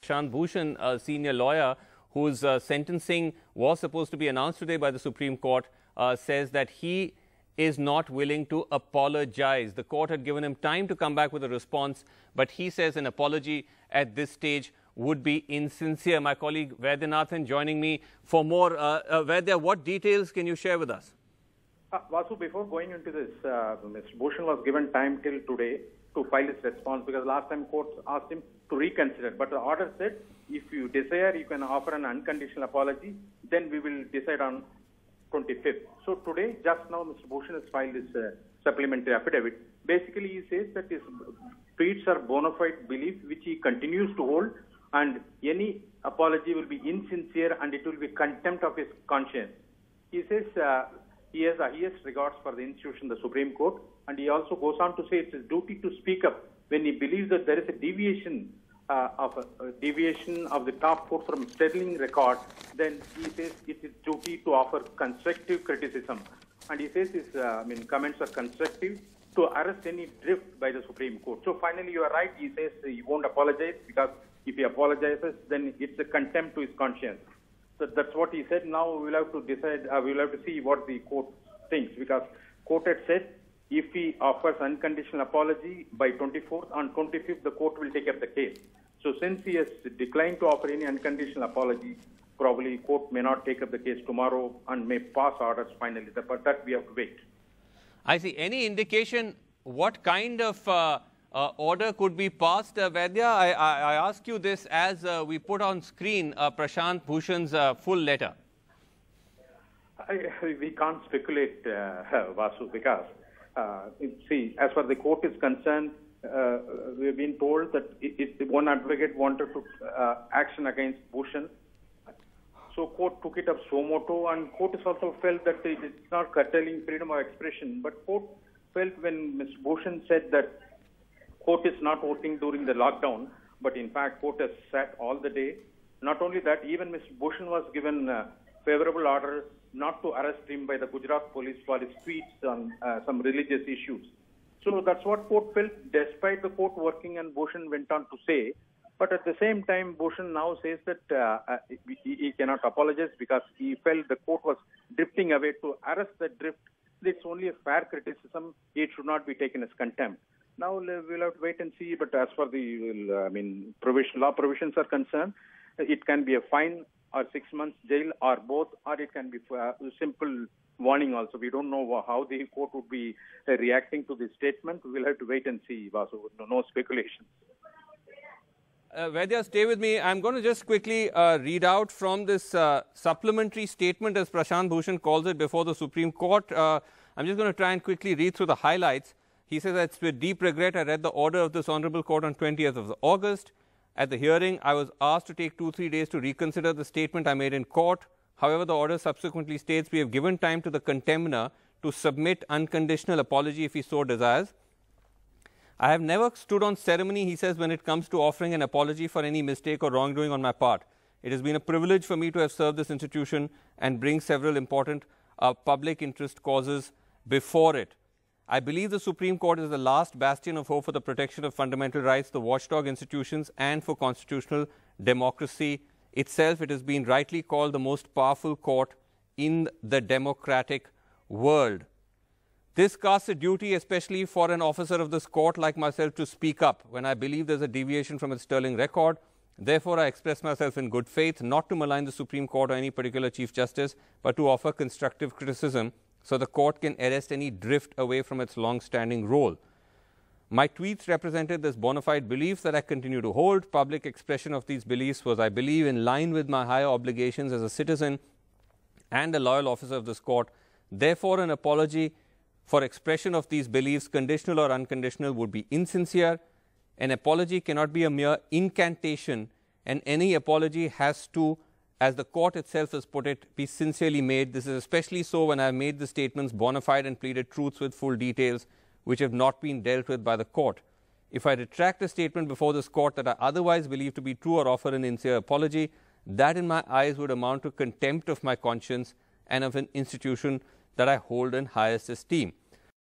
Prashant Bhushan, a senior lawyer whose sentencing was supposed to be announced today by the Supreme Court, says that he is not willing to apologize. The court had given him time to come back with a response, but he says an apology at this stage would be insincere. My colleague Vaidyanathan joining me for more. Vaidya, what details can you share with us? Vasu, before going into this, Mr. Bhushan was given time till today to file his response because last time court asked him to reconsider. But the order said if you desire, you can offer an unconditional apology, then we will decide on 25th. So today, just now, Mr. Bhushan has filed his supplementary affidavit. Basically, he says that his tweets are bona fide belief which he continues to hold, and any apology will be insincere and it will be contempt of his conscience. He says he has the highest regards for the institution, the Supreme Court, and he also goes on to say it's his duty to speak up when he believes that there is a deviation of the top court from sterling record. Then he says it's his duty to offer constructive criticism, and he says his comments are constructive to arrest any drift by the Supreme Court. So finally, you are right. He says he won't apologize because if he apologizes, then it's a contempt to his conscience. So that's what he said. Now we will have to decide. We will have to see what the court thinks, because court had said if he offers unconditional apology by 24th, on 25th the court will take up the case. So since he has declined to offer any unconditional apology, probably court may not take up the case tomorrow and may pass orders finally. But that we have to wait. I see. Any indication what kind of order could be passed, Vaidya? I ask you this as we put on screen Prashant Bhushan's full letter. We can't speculate, Vasu, because see, as far as the court is concerned, we've been told that one advocate wanted to action against Bhushan. So court took it up suo moto, and court has also felt that it's not curtailing freedom of expression. But court felt when Mr. Bhushan said that court is not voting during the lockdown, but in fact court has sat all the day. Not only that, even Mr. Bhushan was given favorable order not to arrest him by the Gujarat police for his tweets on some religious issues. So that's what court felt, despite the court working, and Bhushan went on to say. But at the same time, Bhushan now says that he cannot apologize because he felt the court was drifting away. To arrest the drift, it's only a fair criticism. It should not be taken as contempt. Now we'll have to wait and see. But as far the law provisions are concerned, it can be a fine or 6 months jail or both, or it can be a simple warning also. We don't know how the court would be reacting to this statement. We'll have to wait and see, Vasu. No speculation. Vaidya, stay with me. I'm going to just quickly read out from this supplementary statement, as Prashant Bhushan calls it, before the Supreme Court. I'm just going to try and quickly read through the highlights. He says, it's with deep regret I read the order of this Honorable Court on 20th of August. At the hearing, I was asked to take 2-3 days to reconsider the statement I made in court. However, the order subsequently states we have given time to the contemner to submit unconditional apology if he so desires. I have never stood on ceremony, he says, when it comes to offering an apology for any mistake or wrongdoing on my part. It has been a privilege for me to have served this institution and bring several important public interest causes before it. I believe the Supreme Court is the last bastion of hope for the protection of fundamental rights, the watchdog institutions, and for constitutional democracy itself. It has been rightly called the most powerful court in the democratic world. This casts a duty, especially for an officer of this court like myself, to speak up when I believe there's a deviation from its sterling record. Therefore, I express myself in good faith, not to malign the Supreme Court or any particular Chief Justice, but to offer constructive criticism so the court can arrest any drift away from its long-standing role. My tweets represented this bona fide belief that I continue to hold. Public expression of these beliefs was, I believe, in line with my higher obligations as a citizen and a loyal officer of this court. Therefore, an apology for expression of these beliefs, conditional or unconditional, would be insincere. An apology cannot be a mere incantation, and any apology has to, as the court itself has put it, be sincerely made. This is especially so when I have made the statements bona fide and pleaded truths with full details which have not been dealt with by the court. If I retract a statement before this court that I otherwise believe to be true or offer an sincere apology, that in my eyes would amount to contempt of my conscience and of an institution that I hold in highest esteem.